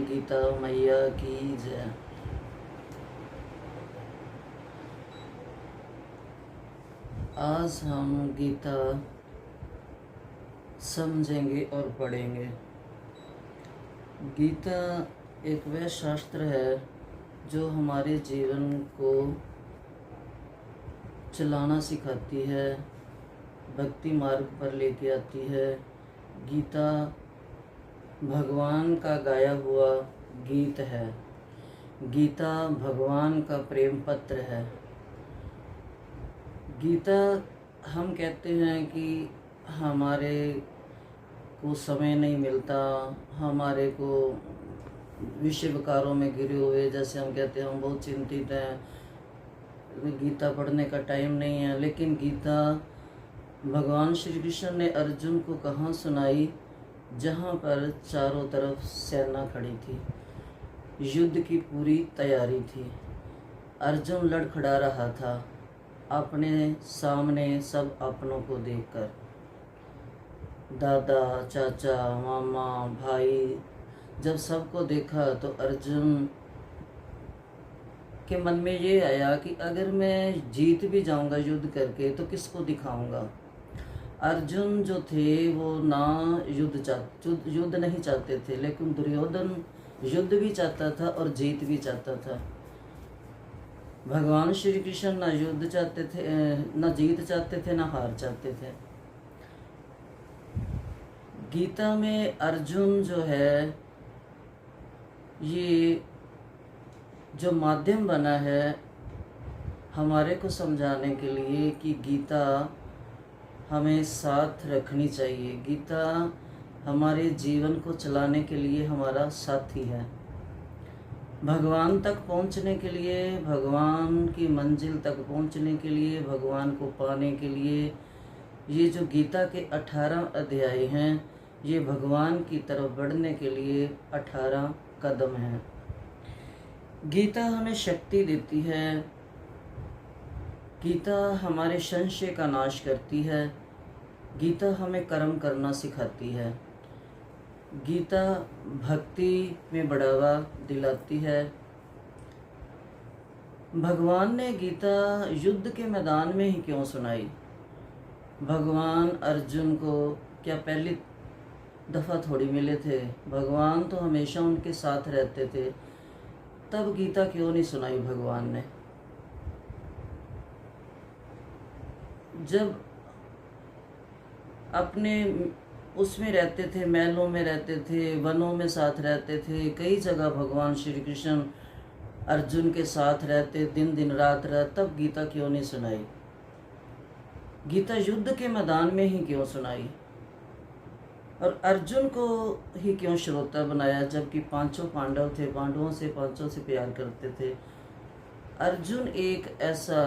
गीता मैया की जय। आज हम गीता समझेंगे और पढ़ेंगे। गीता एक वह शास्त्र है जो हमारे जीवन को चलाना सिखाती है, भक्ति मार्ग पर लेके आती है। गीता भगवान का गाया हुआ गीत है। गीता भगवान का प्रेम पत्र है। गीता हम कहते हैं कि हमारे को समय नहीं मिलता, हमारे को विषय विकारों में गिरे हुए, जैसे हम कहते हैं हम बहुत चिंतित हैं, गीता पढ़ने का टाइम नहीं है। लेकिन गीता भगवान श्री कृष्ण ने अर्जुन को कहाँ सुनाई? जहाँ पर चारों तरफ सेना खड़ी थी, युद्ध की पूरी तैयारी थी। अर्जुन लड़खड़ा रहा था अपने सामने सब अपनों को देखकर। दादा, चाचा, मामा, भाई, जब सबको देखा तो अर्जुन के मन में ये आया कि अगर मैं जीत भी जाऊंगा युद्ध करके तो किसको दिखाऊंगा। अर्जुन जो थे वो ना युद्ध नहीं चाहते थे, लेकिन दुर्योधन युद्ध भी चाहता था और जीत भी चाहता था। भगवान श्री कृष्ण ना युद्ध चाहते थे, ना जीत चाहते थे, ना हार चाहते थे। गीता में अर्जुन जो है, ये जो माध्यम बना है हमारे को समझाने के लिए कि गीता हमें साथ रखनी चाहिए। गीता हमारे जीवन को चलाने के लिए हमारा साथी है। भगवान तक पहुंचने के लिए, भगवान की मंजिल तक पहुंचने के लिए, भगवान को पाने के लिए, ये जो गीता के 18 अध्याय हैं, ये भगवान की तरफ बढ़ने के लिए 18 कदम हैं। गीता हमें शक्ति देती है। गीता हमारे संशय का नाश करती है। गीता हमें कर्म करना सिखाती है। गीता भक्ति में बढ़ावा दिलाती है। भगवान ने गीता युद्ध के मैदान में ही क्यों सुनाई? भगवान अर्जुन को क्या पहली दफ़ा थोड़ी मिले थे? भगवान तो हमेशा उनके साथ रहते थे। तब गीता क्यों नहीं सुनाई भगवान ने? जब अपने उसमें रहते थे, महलों में रहते थे, वनों में साथ रहते थे, कई जगह भगवान श्री कृष्ण अर्जुन के साथ रहते, दिन दिन रात रात, तब गीता क्यों नहीं सुनाई? गीता युद्ध के मैदान में ही क्यों सुनाई? और अर्जुन को ही क्यों श्रोता बनाया, जबकि पांचों पांडव थे, पांचों से प्यार करते थे। अर्जुन एक ऐसा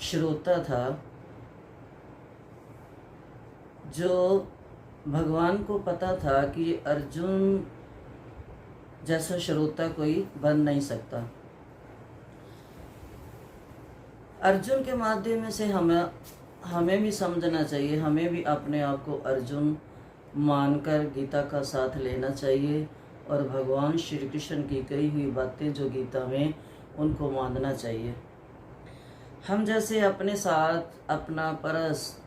श्रोता था जो भगवान को पता था कि ये अर्जुन जैसा श्रोता कोई बन नहीं सकता। अर्जुन के माध्यम से हमें भी समझना चाहिए, हमें भी अपने आप को अर्जुन मानकर गीता का साथ लेना चाहिए और भगवान श्री कृष्ण की कही हुई बातें जो गीता में, उनको मानना चाहिए। हम जैसे अपने साथ अपना परस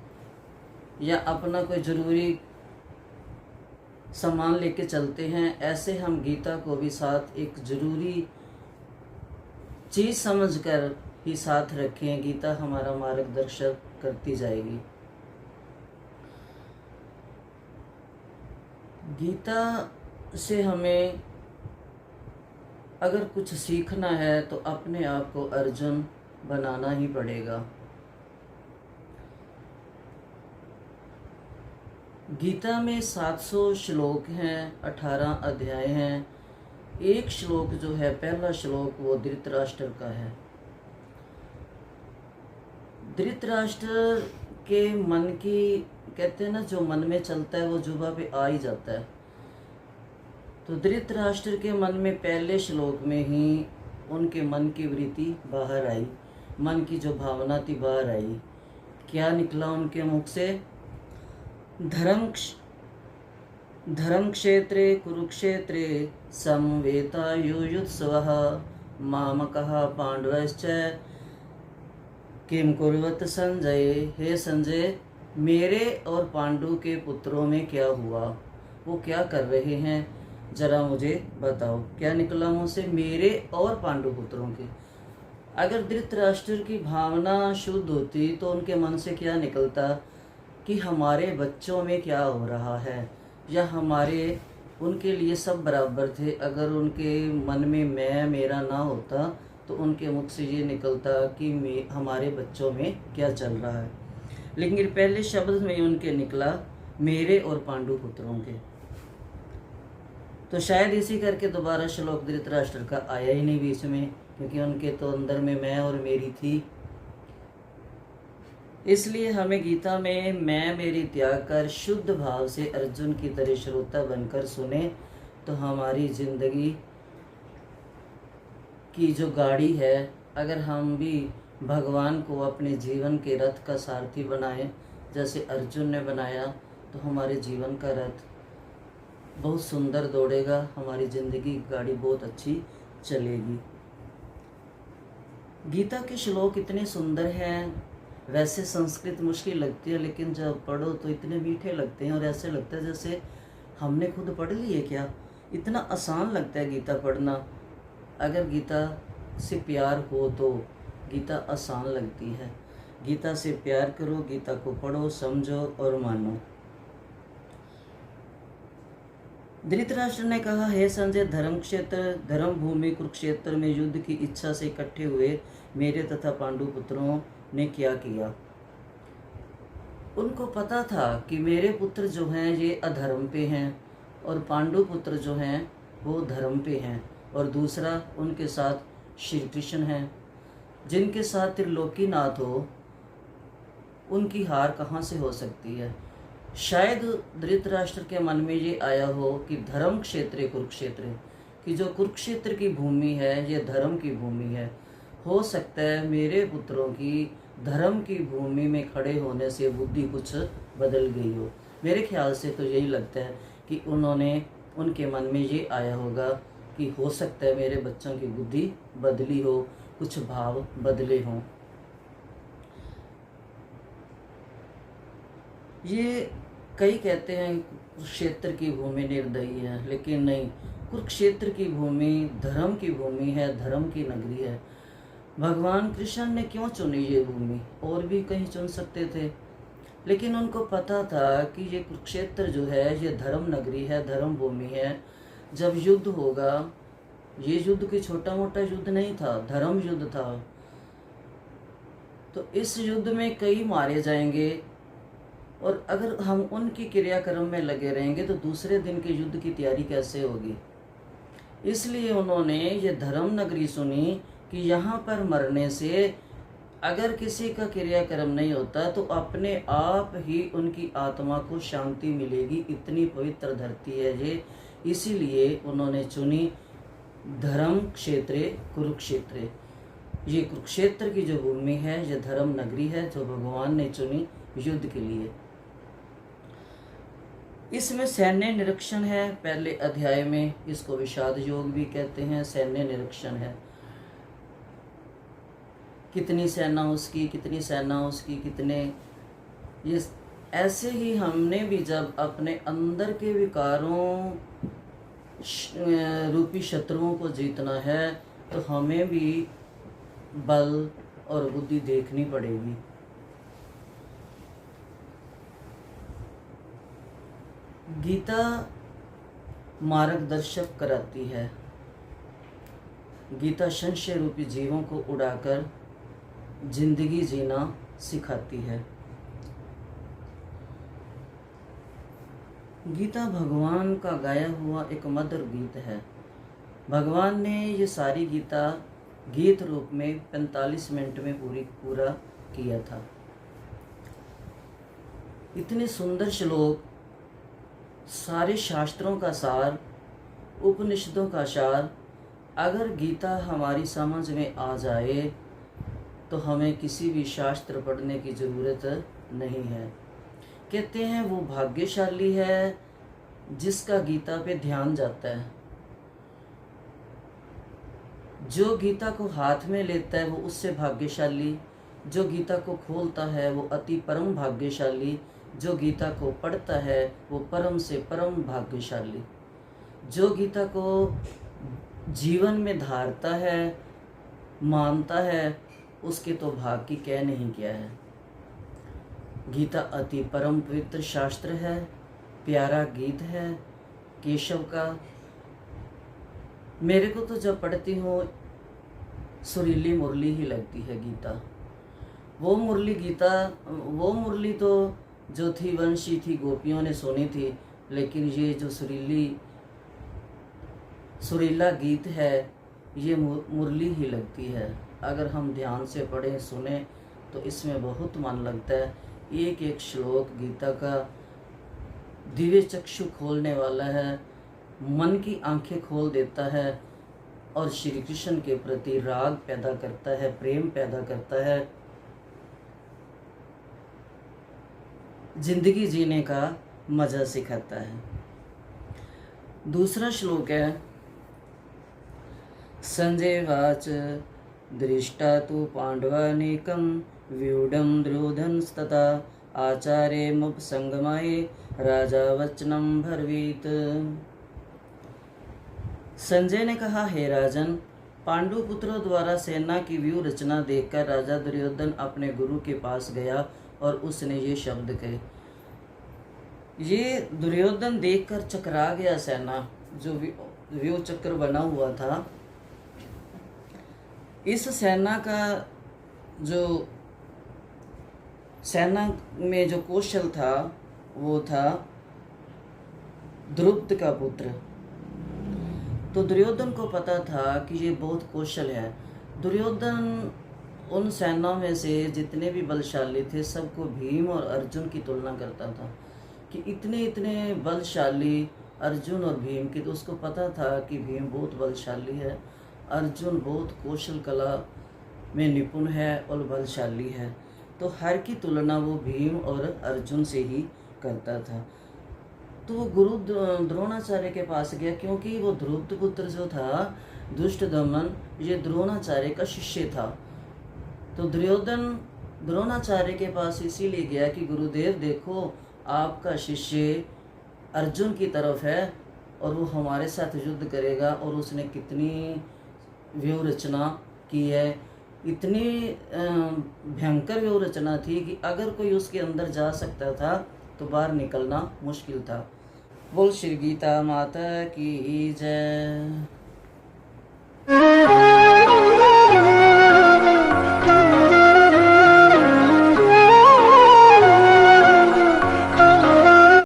या अपना कोई ज़रूरी सामान लेके चलते हैं, ऐसे हम गीता को भी साथ एक ज़रूरी चीज़ समझकर ही साथ रखें। गीता हमारा मार्गदर्शन करती जाएगी। गीता से हमें अगर कुछ सीखना है तो अपने आप को अर्जुन बनाना ही पड़ेगा। गीता में 700 श्लोक हैं, 18 अध्याय हैं। एक श्लोक जो है, पहला श्लोक, वो धृतराष्ट्र का है। धृतराष्ट्र के मन की, कहते हैं ना, जो मन में चलता है वो जुबा पे आ ही जाता है। तो धृतराष्ट्र के मन में पहले श्लोक में ही उनके मन की वृत्ति बाहर आई, मन की जो भावना थी बाहर आई। क्या निकला उनके मुख से? धर्म क्षेत्रे कुरुक्षेत्रे समवेतायुयुत्सवः मामकः पांडवश्च किम कुर्वत संजय। हे संजय, मेरे और पांडु के पुत्रों में क्या हुआ, वो क्या कर रहे हैं, जरा मुझे बताओ। क्या निकला मुँह से? मेरे और पांडु पुत्रों के। अगर धृतराष्ट्र की भावना शुद्ध होती तो उनके मन से क्या निकलता कि हमारे बच्चों में क्या हो रहा है, या हमारे उनके लिए सब बराबर थे। अगर उनके मन में मैं मेरा ना होता तो उनके मुख से ये निकलता कि हमारे बच्चों में क्या चल रहा है। लेकिन पहले शब्द में उनके निकला मेरे और पांडु पुत्रों के। तो शायद इसी करके दोबारा श्लोक धृतराष्ट्र का आया ही नहीं बीच में, क्योंकि उनके तो अंदर में मैं और मेरी थी। इसलिए हमें गीता में मैं मेरी त्याग कर शुद्ध भाव से अर्जुन की तरह श्रोता बनकर सुने तो हमारी जिंदगी की जो गाड़ी है, अगर हम भी भगवान को अपने जीवन के रथ का सारथी बनाएं जैसे अर्जुन ने बनाया, तो हमारे जीवन का रथ बहुत सुंदर दौड़ेगा, हमारी ज़िंदगी की गाड़ी बहुत अच्छी चलेगी। गीता के श्लोक इतने सुंदर हैं। वैसे संस्कृत मुश्किल लगती है, लेकिन जब पढ़ो तो इतने मीठे लगते हैं और ऐसे लगता है जैसे हमने खुद पढ़ ली है क्या। इतना आसान लगता है गीता पढ़ना। अगर गीता से प्यार हो तो गीता आसान लगती है। गीता से प्यार करो, गीता को पढ़ो, समझो और मानो। धृतराष्ट्र ने कहा, हे संजय, धर्म क्षेत्र धर्म भूमि कुरुक्षेत्र में युद्ध की इच्छा से इकट्ठे हुए मेरे तथा पांडु पुत्रों ने क्या किया। उनको पता था कि मेरे पुत्र जो हैं ये अधर्म पे हैं और पांडु पुत्र जो हैं वो धर्म पे हैं, और दूसरा उनके साथ श्री कृष्ण हैं जिनके साथ त्रिलोकीनाथ हो। उनकी हार कहाँ से हो सकती है। शायद धृतराष्ट्र के मन में ये आया हो कि धर्म क्षेत्र कुरुक्षेत्र, कि जो कुरुक्षेत्र की भूमि है ये धर्म की भूमि है। हो सकता है मेरे पुत्रों की धर्म की भूमि में खड़े होने से बुद्धि कुछ बदल गई हो। मेरे ख्याल से तो यही लगता है कि उनके मन में ये आया होगा कि हो सकता है मेरे बच्चों की बुद्धि बदली हो, कुछ भाव बदले हों। ये कई कहते हैं कुरुक्षेत्र की भूमि निर्दयी है, लेकिन नहीं, कुरुक्षेत्र की भूमि धर्म की भूमि है, धर्म की नगरी है। भगवान कृष्ण ने क्यों चुनी ये भूमि, और भी कहीं चुन सकते थे, लेकिन उनको पता था कि ये कुरुक्षेत्र जो है ये धर्म नगरी है, धर्म भूमि है। जब युद्ध होगा, ये युद्ध कोई छोटा मोटा युद्ध नहीं था, धर्म युद्ध था। तो इस युद्ध में कई मारे जाएंगे, और अगर हम उनकी क्रियाक्रम में लगे रहेंगे तो दूसरे दिन के युद्ध की तैयारी कैसे होगी। इसलिए उन्होंने ये धर्म नगरी सुनी कि यहाँ पर मरने से अगर किसी का क्रियाक्रम नहीं होता तो अपने आप ही उनकी आत्मा को शांति मिलेगी। इतनी पवित्र धरती है ये, इसीलिए उन्होंने चुनी धर्म क्षेत्र कुरुक्षेत्र। ये कुरुक्षेत्र की जो भूमि है ये धर्म नगरी है जो भगवान ने चुनी युद्ध के लिए। इसमें सैन्य निरीक्षण है। पहले अध्याय में इसको विषाद योग भी कहते हैं। सैन्य निरीक्षण है, कितनी सेना उसकी, कितनी सेना उसकी, कितने, ये ऐसे ही हमने भी जब अपने अंदर के विकारों रूपी शत्रुओं को जीतना है तो हमें भी बल और बुद्धि देखनी पड़ेगी। गीता मार्गदर्शक कराती है। गीता संशय रूपी जीवों को उड़ाकर जिंदगी जीना सिखाती है। गीता भगवान का गाया हुआ एक मधुर गीत है। भगवान ने ये सारी गीता गीत रूप में 45 मिनट में पूरा किया था। इतने सुंदर श्लोक, सारे शास्त्रों का सार, उपनिषदों का सार, अगर गीता हमारी समझ में आ जाए तो हमें किसी भी शास्त्र पढ़ने की ज़रूरत नहीं है। कहते हैं वो भाग्यशाली है जिसका गीता पे ध्यान जाता है, जो गीता को हाथ में लेता है वो उससे भाग्यशाली, जो गीता को खोलता है वो अति परम भाग्यशाली, जो गीता को पढ़ता है वो परम से परम भाग्यशाली, जो गीता को जीवन में धारता है, मानता है, उसके तो भाग की कह नहीं किया है। गीता अति परम पवित्र शास्त्र है, प्यारा गीत है केशव का। मेरे को तो जब पढ़ती हूँ सुरीली मुरली ही लगती है गीता। वो मुरली तो जो थी वंशी थी, गोपियों ने सुनी थी, लेकिन ये जो सुरीला गीत है ये मुरली ही लगती है। अगर हम ध्यान से पढ़ें सुने तो इसमें बहुत मन लगता है। एक एक श्लोक गीता का दिव्य चक्षु खोलने वाला है, मन की आंखें खोल देता है और श्री कृष्ण के प्रति राग पैदा करता है, प्रेम पैदा करता है, जिंदगी जीने का मजा सिखाता है। दूसरा श्लोक है संजय वाच दृष्टा तो पांडवानेकं व्यूढ़ं द्रोधंस्तथा आचार्यमुपसंगमाय राजा वचनम भरवीत। संजय ने कहा, हे राजन, पांडु पुत्रों द्वारा सेना की व्यू रचना देखकर राजा दुर्योधन अपने गुरु के पास गया और उसने ये शब्द कहे। ये दुर्योधन देखकर चकरा गया। सेना जो व्यू चक्र बना हुआ था, इस सेना का जो सेना में जो कौशल था वो था द्रुपद का पुत्र। तो दुर्योधन को पता था कि ये बहुत कौशल है। दुर्योधन उन सेना में से जितने भी बलशाली थे सबको भीम और अर्जुन की तुलना करता था कि इतने इतने बलशाली अर्जुन और भीम की। तो उसको पता था कि भीम बहुत बलशाली है, अर्जुन बहुत कौशल कला में निपुण है और बलशाली है। तो हर की तुलना वो भीम और अर्जुन से ही करता था। तो वो गुरु द्रोणाचार्य के पास गया, क्योंकि वो द्रुपद पुत्र जो था दुष्ट दमन, ये द्रोणाचार्य का शिष्य था। तो दुर्योधन द्रोणाचार्य के पास इसीलिए गया कि गुरुदेव देखो, आपका शिष्य अर्जुन की तरफ है और वो हमारे साथ युद्ध करेगा, और उसने कितनी व्यू रचना की है, इतनी भयंकर व्यू रचना थी कि अगर कोई उसके अंदर जा सकता था तो बाहर निकलना मुश्किल था। बोल श्री गीता माता की जय।